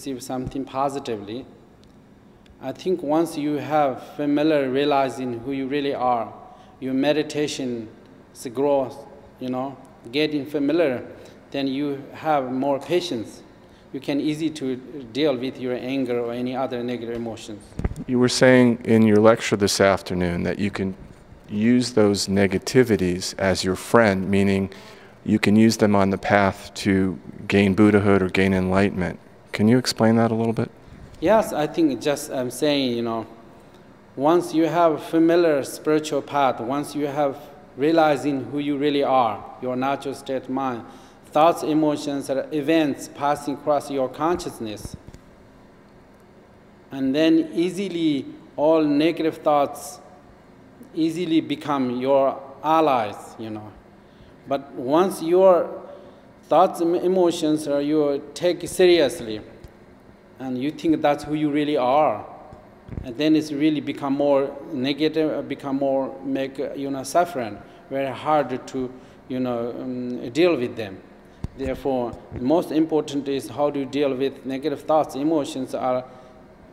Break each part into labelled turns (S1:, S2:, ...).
S1: receive something positively. I think once you have familiar realizing who you really are, your meditation grows, getting familiar, then you have more patience. You can easy to deal with your anger or any other negative emotions.
S2: You were saying in your lecture this afternoon that you can use those negativities as your friend, meaning you can use them on the path to gain Buddhahood or gain enlightenment. Can you explain that a little bit?
S1: Yes, I think just I'm saying, once you have a familiar spiritual path, once you have realizing who you really are, your natural state of mind, thoughts, emotions, or events passing across your consciousness, and then easily all negative thoughts easily become your allies, But once your thoughts and emotions are you take it seriously, and you think that's who you really are, and then it's really become more negative, become more suffering, very hard to deal with them. Therefore, the most important is how to deal with negative thoughts, emotions, are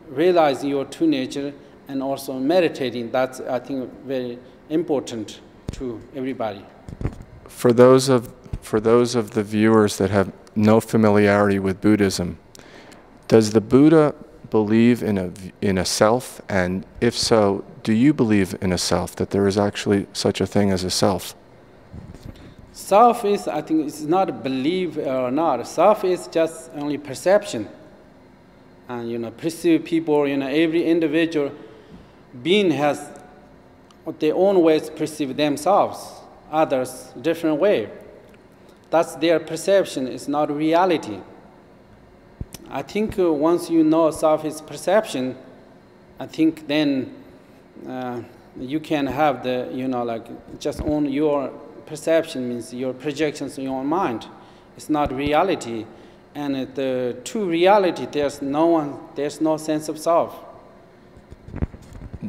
S1: realizing your true nature and also meditating. That's, I think, very important to everybody.
S2: For those of the viewers that have no familiarity with Buddhism, does the Buddha believe in a self? And if so, do you believe in a self, that there is actually such a thing as a self?
S1: Self is, I think, it's not a belief or not. Self is just only perception. And, perceive people, every individual being has their own ways to perceive themselves, others different way. That's their perception, it's not reality. I think once you know self is perception, I think then you can have the, just own your perception, means your projections in your mind. It's not reality. And the true reality, there's no sense of self.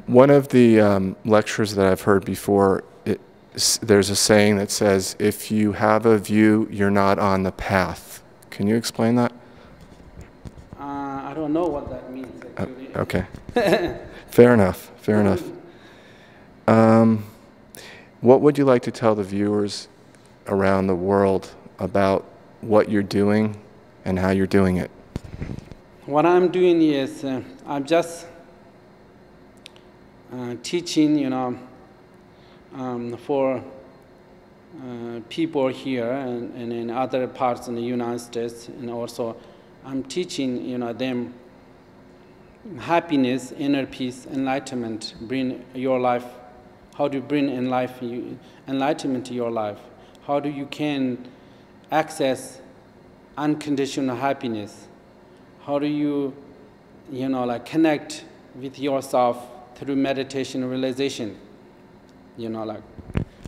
S2: One of the lectures that I've heard before, there's a saying that says, if you have a view, you're not on the path. Can you explain that?
S1: I don't know what that means, actually.
S2: Okay. Fair enough. Fair enough. What would you like to tell the viewers around the world about what you're doing and how you're doing it?
S1: What I'm doing is I'm just teaching, for people here and in other parts in the United States, and also I'm teaching, them happiness, inner peace, enlightenment, bring your life, how to bring enlightenment to your life, how do you can access unconditional happiness, how do you, connect with yourself through meditation and realization,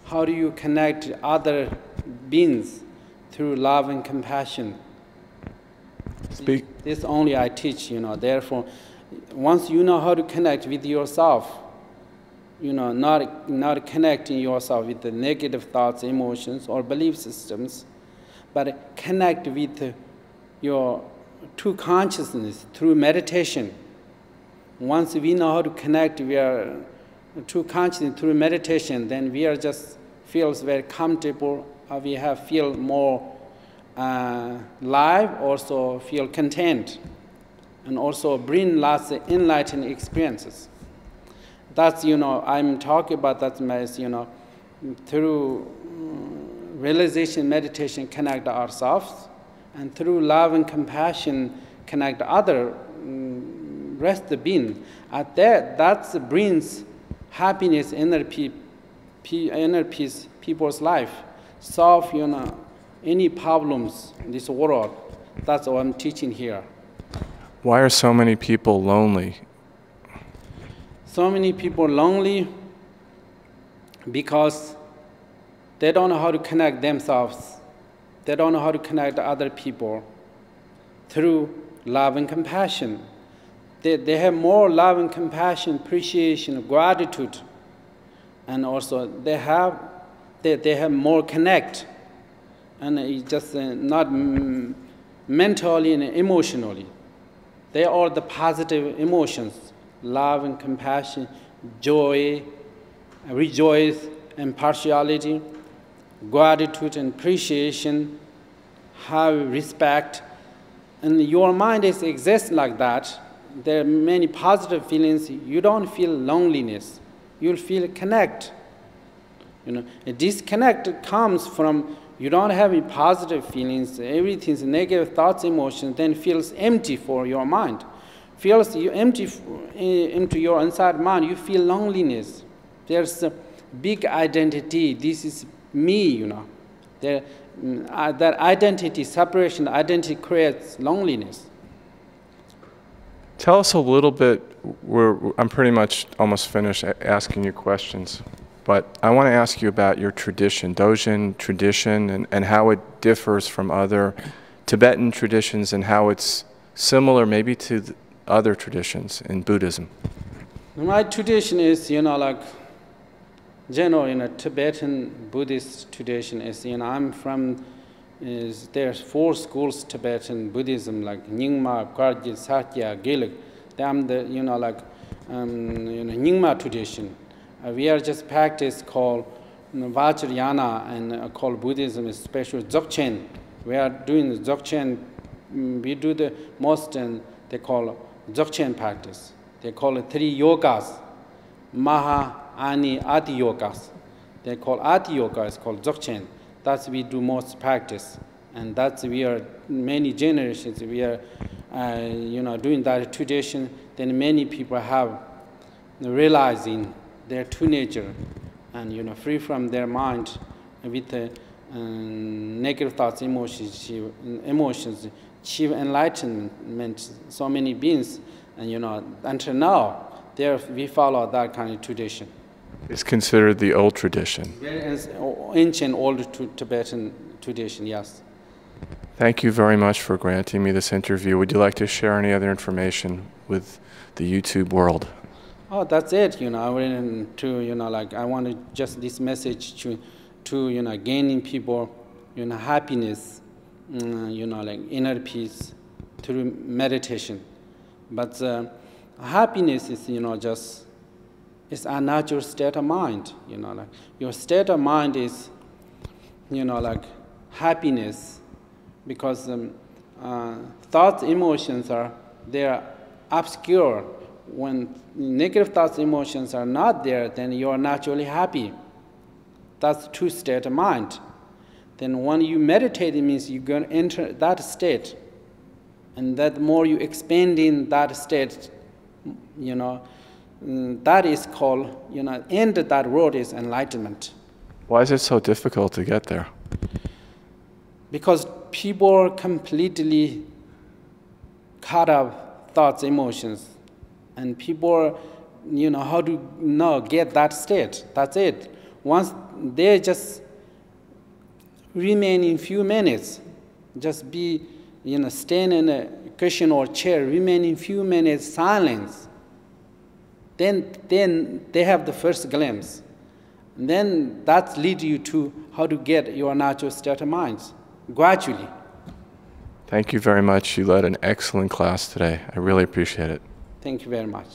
S1: how do you connect other beings through love and compassion. This only I teach, therefore, once you know how to connect with yourself, not connecting yourself with the negative thoughts, emotions, or belief systems, but connect with your true consciousness through meditation. Once we know how to connect with our true consciousness through meditation, then we are just feels very comfortable, we feel more live, also feel content, and also bring lots of enlightened experiences. That's, I'm talking about that as, through realization, meditation, connect ourselves, and through love and compassion, connect other rest of the being. At that brings happiness, inner peace, people's life, solve, any problems in this world. That's what I'm teaching here.
S2: Why are so many people lonely?
S1: So many people lonely because they don't know how to connect themselves. They don't know how to connect other people through love and compassion. They have more love and compassion, appreciation, gratitude, and also they have more connect, and it's just not mentally and emotionally. They are the positive emotions, love and compassion, joy, rejoice and partiality, gratitude and appreciation, have respect. And your mind exists like that. There are many positive feelings. You don't feel loneliness. You'll feel connect. A disconnect comes from you don't have any positive feelings. Everything's negative thoughts, emotions, then feels empty for your mind. Feels you empty into your inside mind. You feel loneliness. There's a big identity. This is me. That identity, separation, identity creates loneliness.
S2: Tell us a little bit, I'm pretty much almost finished asking you questions, but I want to ask you about your tradition, Dzogchen tradition, and how it differs from other Tibetan traditions and how it's similar maybe to other traditions in Buddhism.
S1: My tradition is, general, Tibetan Buddhist tradition is, I'm from, there's 4 schools Tibetan Buddhism, like Nyingma, Orgyen, Serta, Gilig. I'm the, Nyingma tradition. We are just practice called Vajrayana and called Buddhism, especially Dzogchen. We are doing the Dzogchen. We do the most, and they call Dzogchen practice. They call it 3 yogas, Maha, Ani, Ati yogas. They call Ati yoga, it's called Dzogchen. That's we do most practice. And that's we are, many generations, we are, doing that tradition. Then many people have realizing their true nature and, free from their mind with negative thoughts, emotions, achieve enlightenment, so many beings. And, until now, we follow that kind of tradition.
S2: It's considered the old tradition.
S1: Very ancient, old Tibetan tradition, yes.
S2: Thank you very much for granting me this interview. Would you like to share any other information with the YouTube world?
S1: Oh, that's it. I want to, I want to just this message to gaining people, happiness, inner peace through meditation. But happiness is, just it's a natural state of mind. Your state of mind is, happiness, because thoughts, emotions they're obscure. When negative thoughts, emotions are not there, then you are naturally happy. That's the true state of mind. Then when you meditate, it means you're going to enter that state. And that more you expand in that state, that is called, end of that road is enlightenment.
S2: Why is it so difficult to get there?
S1: Because people are completely caught up thoughts, emotions. And people, how to get that state. That's it. Once they just remain in few minutes, just be, stand in a cushion or chair, remain in few minutes silence. Then they have the first glimpse. And then that leads you to how to get your natural state of mind, gradually.
S2: Thank you very much. You led an excellent class today. I really appreciate it.
S1: Thank you very much.